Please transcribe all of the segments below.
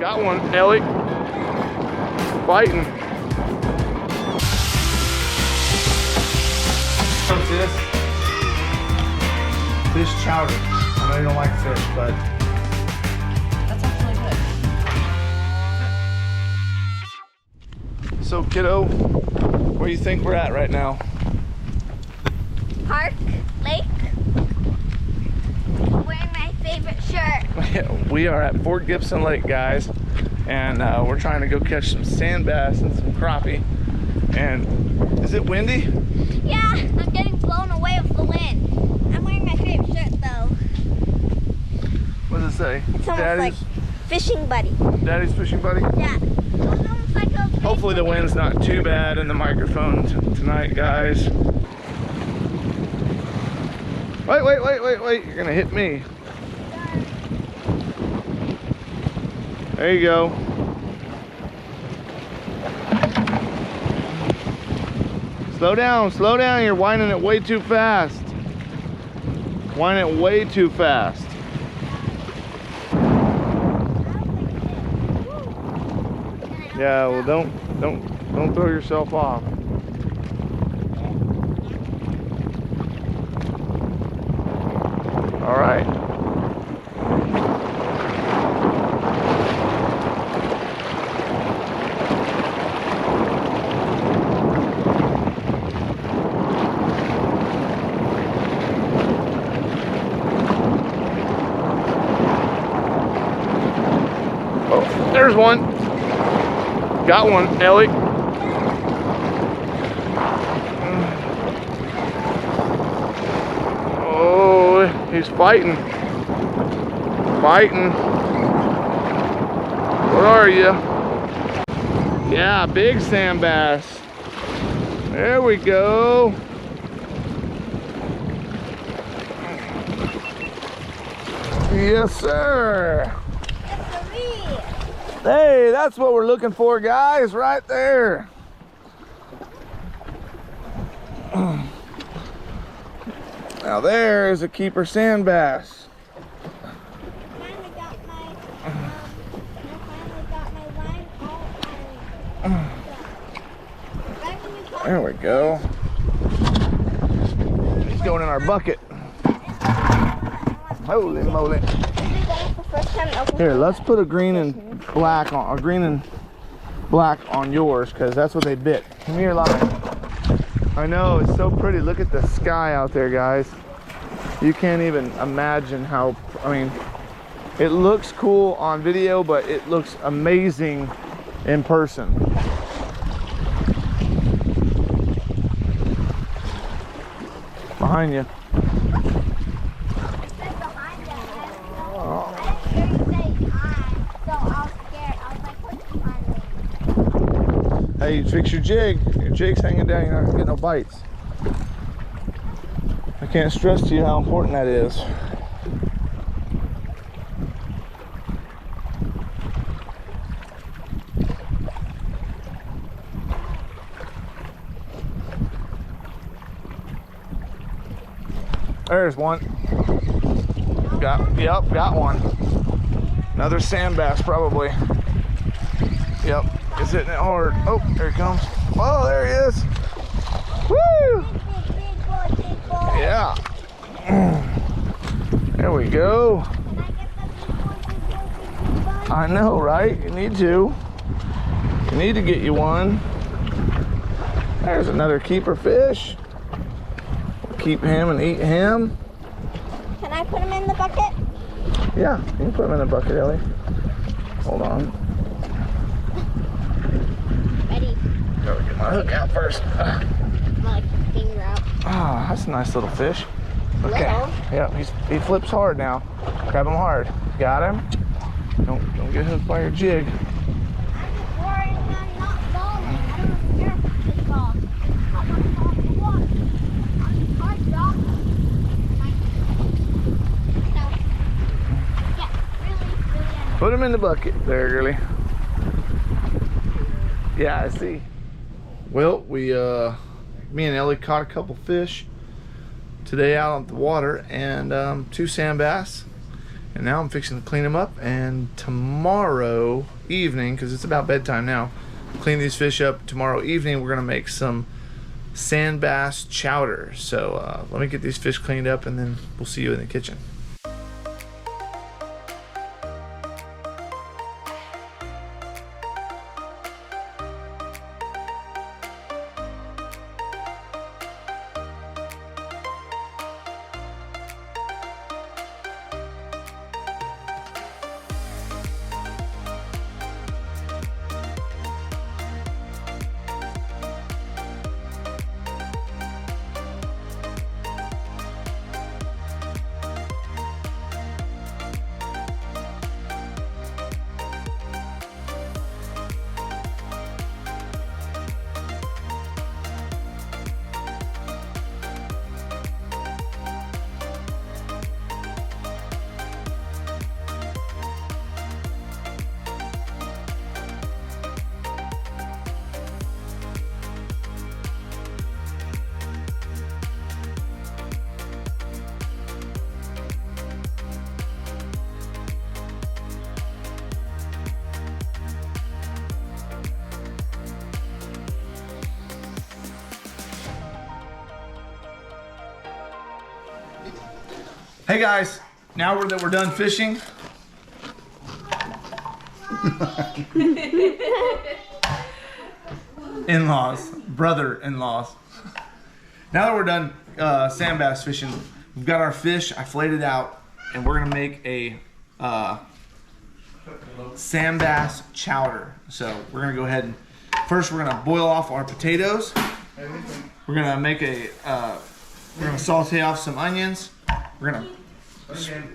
Got one, Ellie. Fighting. What's this? Fish chowder. I know you don't like fish, but That's actually good. so kiddo, where do you think we're at right now? Park, lake. Wearing my favorite shirt. We are at Fort Gibson Lake, guys, and we're trying to go catch some sand bass and some crappie. And is it windy? Yeah, I'm getting blown away with the wind. I'm wearing my favorite shirt though. What does it say? It's almost Daddy's, like fishing buddy. Daddy's fishing buddy? Yeah. It's almost like a Hopefully the wind's not too bad in the microphone tonight, guys. Wait. You're gonna hit me. There you go. Slow down. You're winding it way too fast. Winding it way too fast. Yeah, well don't throw yourself off. All right. Oh, there's one. Got one, Ellie. Oh, he's fighting. What are you? Yeah, big sand bass. There we go. Yes, sir. Hey, that's what we're looking for, guys, right there. Now there is a keeper sand bass. There we go. He's going in our bucket. Holy moly. Here, let's put a green and black on yours, because that's what they bit. Come here, Lion. I know, it's so pretty. Look at the sky out there, guys. You can't even imagine how, I mean, it looks cool on video, but it looks amazing in person. Behind you. Hey, you fix your jig. Your jig's hanging down, you're not gonna get no bites. I can't stress to you how important that is. There's one. Got one. Another sand bass, probably. Yep. It's hitting it hard. Oh, there he comes. Oh, there he is. Woo! Yeah. There we go. I know, right? You need to. You need to get you one. There's another keeper fish. We'll keep him and eat him. Can I put him in the bucket? Yeah, you can put him in the bucket, Ellie. Hold on. Ready. Gotta get my hook out first. My finger out. Ah, that's a nice little fish. Okay. Little? Yeah, he flips hard now. Grab him hard. Got him. Don't get hooked by your jig. I'm just worried I'm not falling. I don't care if it's fall. I want to fall in the water. I'm hard drop. Really. Put him in the bucket there, girly. Yeah, I see. Well, me and Ellie caught a couple fish today out on the water, and 2 sand bass And now I'm fixing to clean them up, and tomorrow evening, because it's about bedtime now, clean these fish up. Tomorrow evening we're gonna make some sand bass chowder. So let me get these fish cleaned up and then we'll see you in the kitchen. Hey guys, now that we're done fishing. In-laws, brother-in-laws. Now that we're done sand bass fishing, we've got our fish, I filleted it out, and we're gonna make a sand bass chowder. So we're gonna go ahead and first we're gonna boil off our potatoes. We're gonna make we're gonna saute off some onions. We're gonna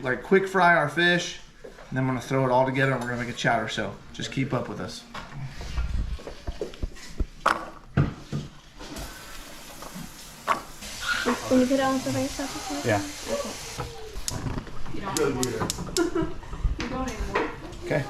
like quick fry our fish, and then I'm gonna throw it all together and we're gonna make a chowder. So just keep up with us. When you put it on the rice stuff? Yeah. You don't anymore. You don't anymore. Okay.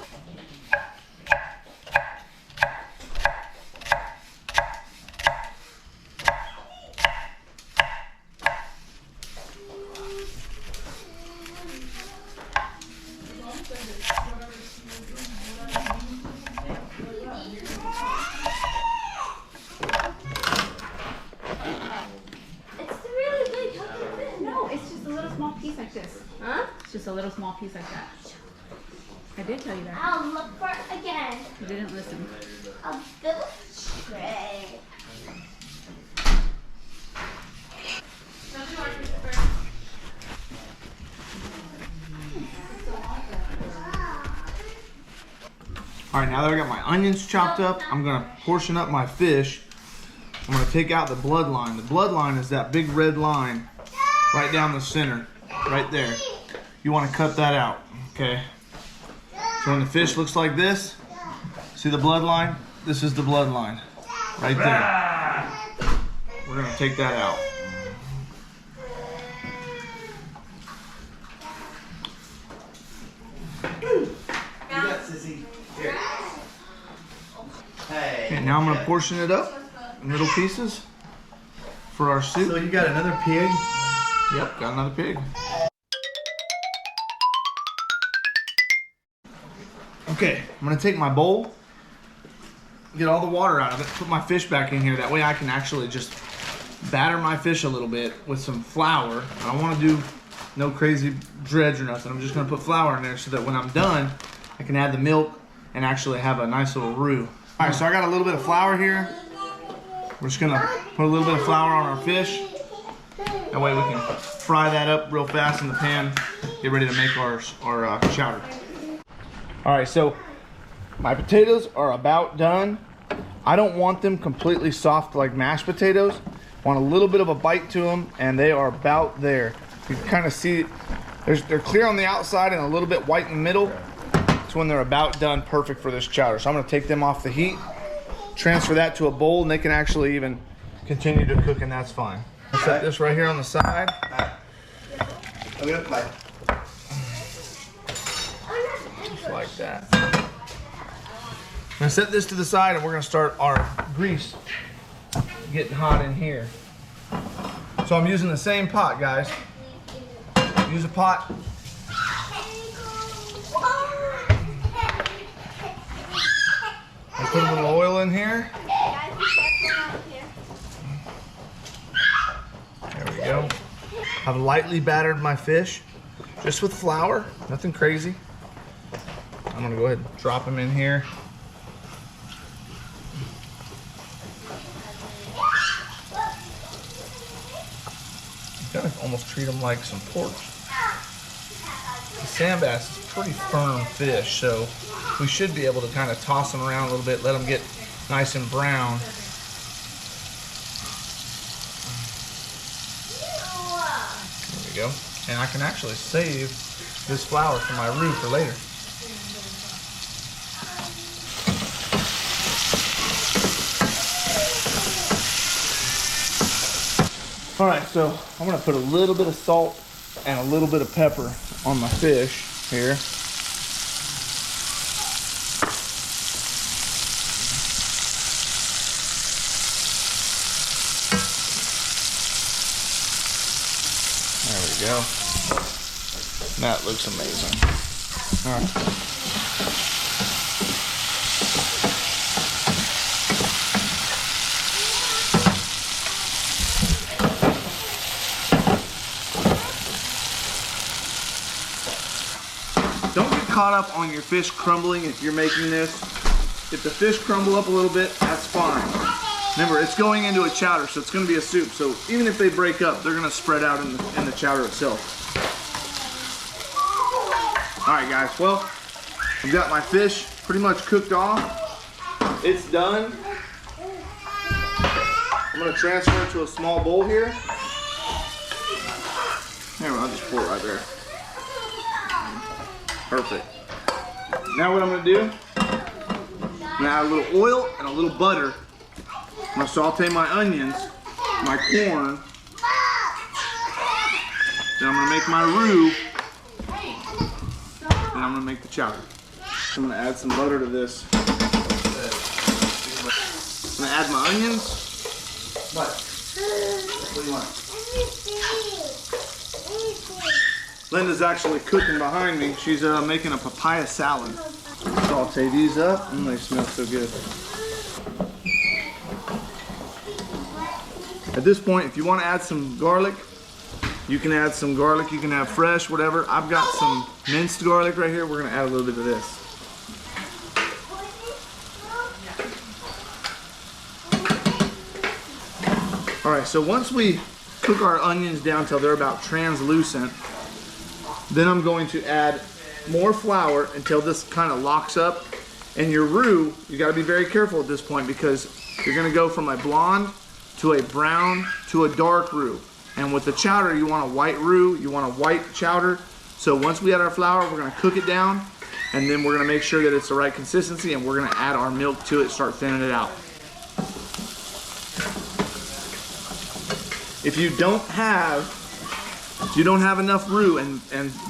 Piece like this. Huh? It's just a little small piece like that. I did tell you that. I'll look for it again. You didn't listen. A little tray. All right, now that I got my onions chopped up, I'm gonna portion up my fish. I'm gonna take out the bloodline. The bloodline is that big red line right down the center, right there. You wanna cut that out, okay? So when the fish looks like this, see the bloodline? This is the bloodline, right there. We're gonna take that out. Okay, now I'm gonna portion it up in little pieces for our soup. So you got another pig? Yep, got another pig. Okay, I'm gonna take my bowl, get all the water out of it, put my fish back in here. That way I can actually just batter my fish a little bit with some flour. I don't wanna do no crazy dredge or nothing. I'm just gonna put flour in there so that when I'm done, I can add the milk and actually have a nice little roux. All right, so I got a little bit of flour here. We're just gonna put a little bit of flour on our fish. That way we can fry that up real fast in the pan, get ready to make our chowder. All right, so my potatoes are about done. I don't want them completely soft like mashed potatoes. I want a little bit of a bite to them, and they are about there. You can kind of see they're clear on the outside and a little bit white in the middle. It's when they're about done, perfect for this chowder. So I'm gonna take them off the heat, transfer that to a bowl, and they can actually even continue to cook, and that's fine. I'll set this right here on the side. Just like that. I'm gonna set this to the side, and we're gonna start our grease getting hot in here. So I'm using the same pot, guys. Use a pot in here. Guys, be careful out here. There we go. I've lightly battered my fish, just with flour, nothing crazy. I'm gonna go ahead and drop them in here. Kind of almost treat them like some pork. The sand bass is a pretty firm fish, so we should be able to kind of toss them around a little bit, let them get nice and brown. There we go. And I can actually save this flour for my roux for later. All right, so I'm gonna put a little bit of salt and a little bit of pepper on my fish here. There we go. That looks amazing. All right. Don't get caught up on your fish crumbling if you're making this. If the fish crumble up a little bit, that's fine. Remember, it's going into a chowder, so it's going to be a soup. So even if they break up, they're going to spread out in the chowder itself. All right, guys. Well, I've got my fish pretty much cooked off. It's done. I'm going to transfer it to a small bowl here. Here, I'll just pour it right there. Perfect. Now what I'm going to do, I'm going to add a little oil and a little butter. I'm going to saute my onions, my corn. Then I'm going to make my roux. And I'm going to make the chowder. I'm going to add some butter to this. I'm going to add my onions. What do you want? Linda's actually cooking behind me. She's making a papaya salad. Saute these up. They smell so good. At this point, if you want to add some garlic, you can add some garlic. You can have fresh, whatever. I've got some minced garlic right here. We're going to add a little bit of this. All right, so once we cook our onions down till they're about translucent, then I'm going to add more flour until this kind of locks up. And your roux, you got to be very careful at this point because you're going to go from a blonde to a brown to a dark roux. And with the chowder, you want a white roux, you want a white chowder. So once we add our flour, we're going to cook it down, and then we're going to make sure that it's the right consistency, and we're going to add our milk to it, start thinning it out. If you don't have enough roux and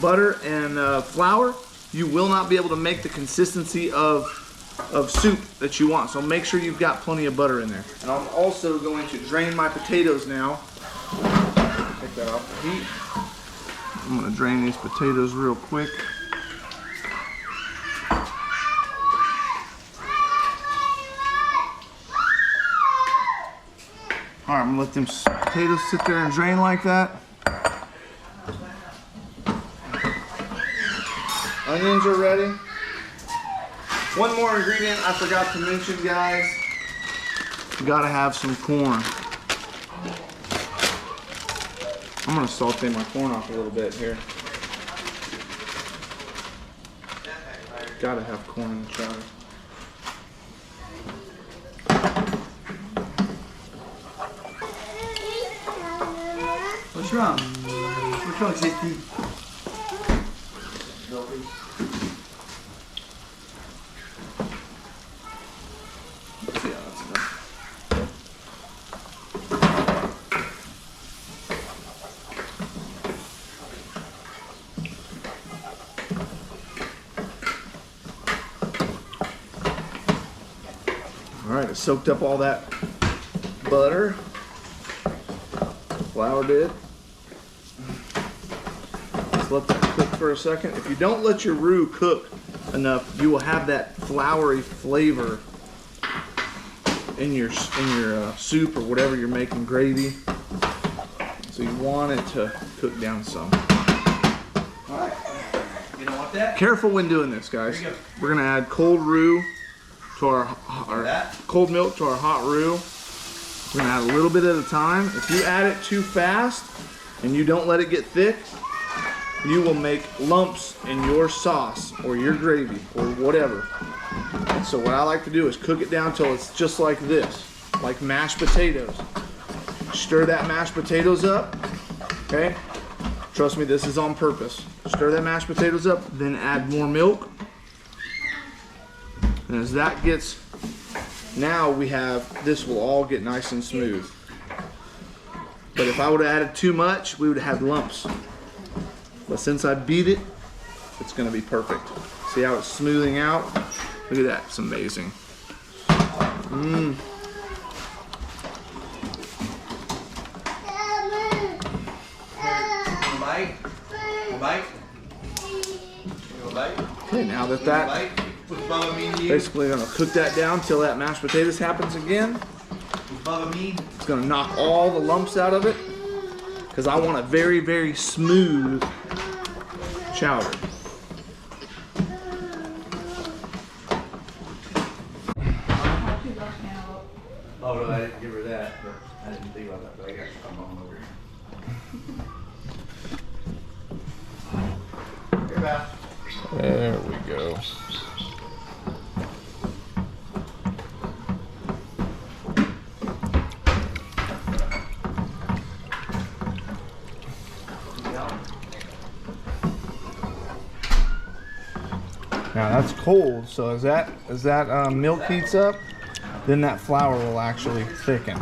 butter and flour, you will not be able to make the consistency of soup that you want. So make sure you've got plenty of butter in there. And I'm also going to drain my potatoes now. Take that off the heat. I'm going to drain these potatoes real quick. All right, I'm going to let them potatoes sit there and drain like that. Onions are ready. One more ingredient I forgot to mention, guys. You gotta have some corn. I'm gonna saute my corn off a little bit here. Gotta have corn in the chowder. What's wrong? What's wrong, Sissy? All right, it soaked up all that butter. Flour did. Just let that cook for a second. If you don't let your roux cook enough, you will have that floury flavor in your soup or whatever you're making gravy. So you want it to cook down some. All right. You don't want that? Careful when doing this, guys. Here you go. We're gonna add cold roux to our cold milk to our hot roux. We're gonna add a little bit at a time. If you add it too fast and you don't let it get thick, you will make lumps in your sauce or your gravy or whatever. And so what I like to do is cook it down till it's just like this, like mashed potatoes. Stir that mashed potatoes up, okay? Trust me, this is on purpose. Stir that mashed potatoes up, then add more milk. And as that gets, now we have, this will all get nice and smooth. But if I would have added too much, we would have had lumps. But since I beat it, it's gonna be perfect. See how it's smoothing out? Look at that, it's amazing. Mmm. Okay, now that basically gonna cook that down till that mashed potatoes happens again. It's gonna knock all the lumps out of it because I want a very, very smooth chowder. Oh no, I didn't give her that, but I didn't think about that, but I got some on over here. Here, Beth. There we go. Now that's cold, so as that milk heats up, then that flour will actually thicken.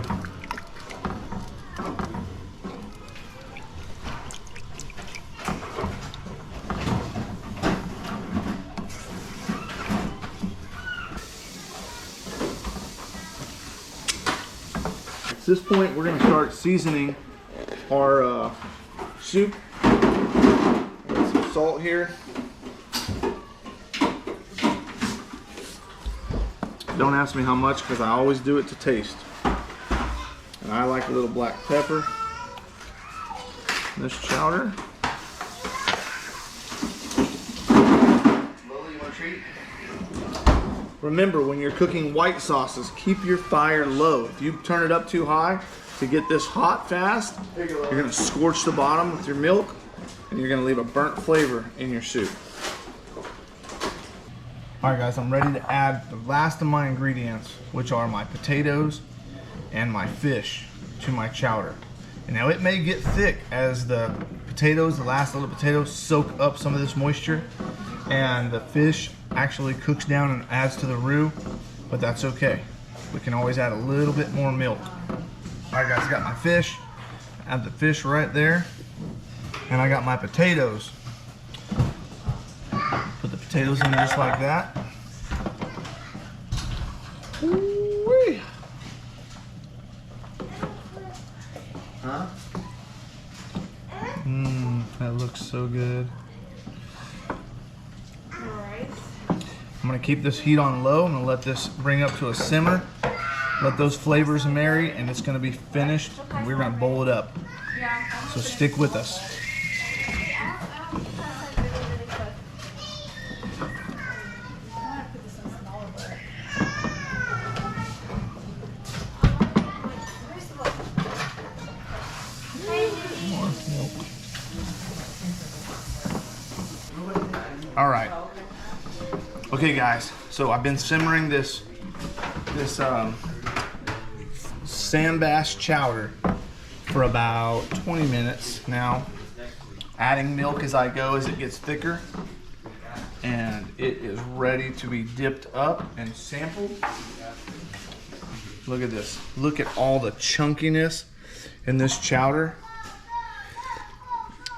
At this point, we're going to start seasoning our soup. Got some salt here. Don't ask me how much because I always do it to taste. And I like a little black pepper. This chowder. Lily, you want a treat? Remember, when you're cooking white sauces, keep your fire low. If you turn it up too high to get this hot fast, you're going to scorch the bottom with your milk and you're going to leave a burnt flavor in your soup. Alright guys, I'm ready to add the last of my ingredients, which are my potatoes and my fish, to my chowder. And now it may get thick as the potatoes, the last little potatoes, soak up some of this moisture and the fish actually cooks down and adds to the roux, but that's okay. We can always add a little bit more milk. Alright guys, I got my fish, add the fish right there, and I got my potatoes. Put the potatoes in just like that. Ooh-wee. Huh? Mmm, that looks so good. Alright. I'm gonna keep this heat on low. I'm gonna let this bring up to a simmer. Let those flavors marry, and it's gonna be finished. And we're gonna bowl it up. So stick with us. All right. Okay, guys. So I've been simmering this sand bass chowder for about 20 minutes now. Adding milk as I go as it gets thicker, and it is ready to be dipped up and sampled. Look at this. Look at all the chunkiness in this chowder.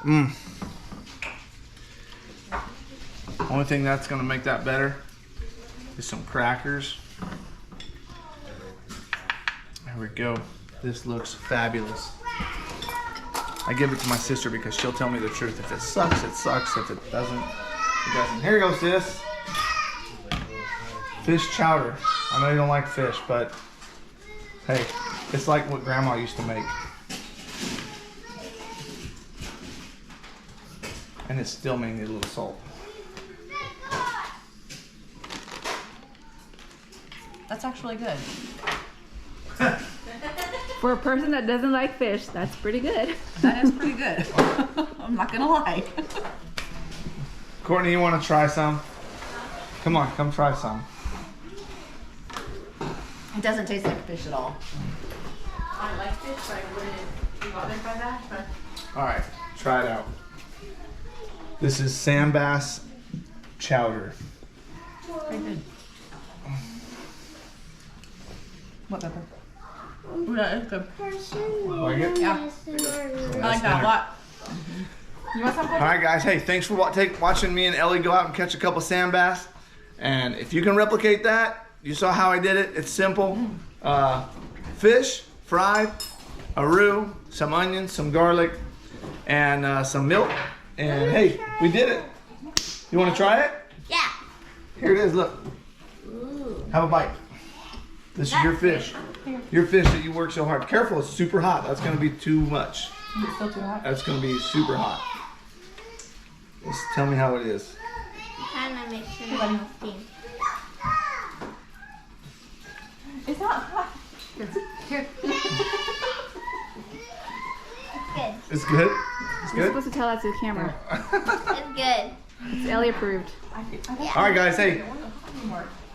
Mmm. Only thing that's gonna make that better is some crackers. There we go. This looks fabulous. I give it to my sister because she'll tell me the truth. If it sucks, it sucks. If it doesn't, it doesn't. Here you go, sis. Fish chowder. I know you don't like fish, but Hey, it's like what Grandma used to make. And it still may need a little salt. That's actually good. For a person that doesn't like fish, that's pretty good. That is pretty good. I'm not gonna lie. Courtney, you want to try some? Come on, come try some. It doesn't taste like fish at all. I like fish, but I wouldn't be bothered by that. But All right, try it out. This is sand bass chowder. Very good. What pepper? Ooh, that is good. Like it? Yeah. I like that a lot. You want some? All right, guys. Hey, thanks for watching me and Ellie go out and catch a couple sand bass. And if you can replicate that, you saw how I did it. It's simple. Fish fried, a roux, some onions, some garlic, and some milk. And hey, we did it. You want to try it? Yeah. Here it is. Look. Have a bite. This is your fish. Your fish that you work so hard. Careful, it's super hot. That's going to be too much. It's still too hot. That's going to be super hot. Just tell me how it is. Kind of makes it a little steam. It's not hot. here, It's good. It's good? It's you're good? supposed to tell that to the camera. It's good. It's Ellie approved. All right, guys. Hey,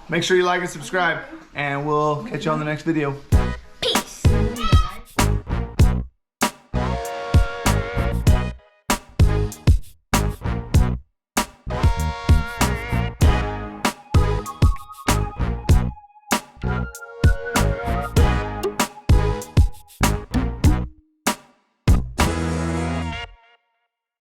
make sure you like and subscribe. And we'll catch you on the next video. Peace.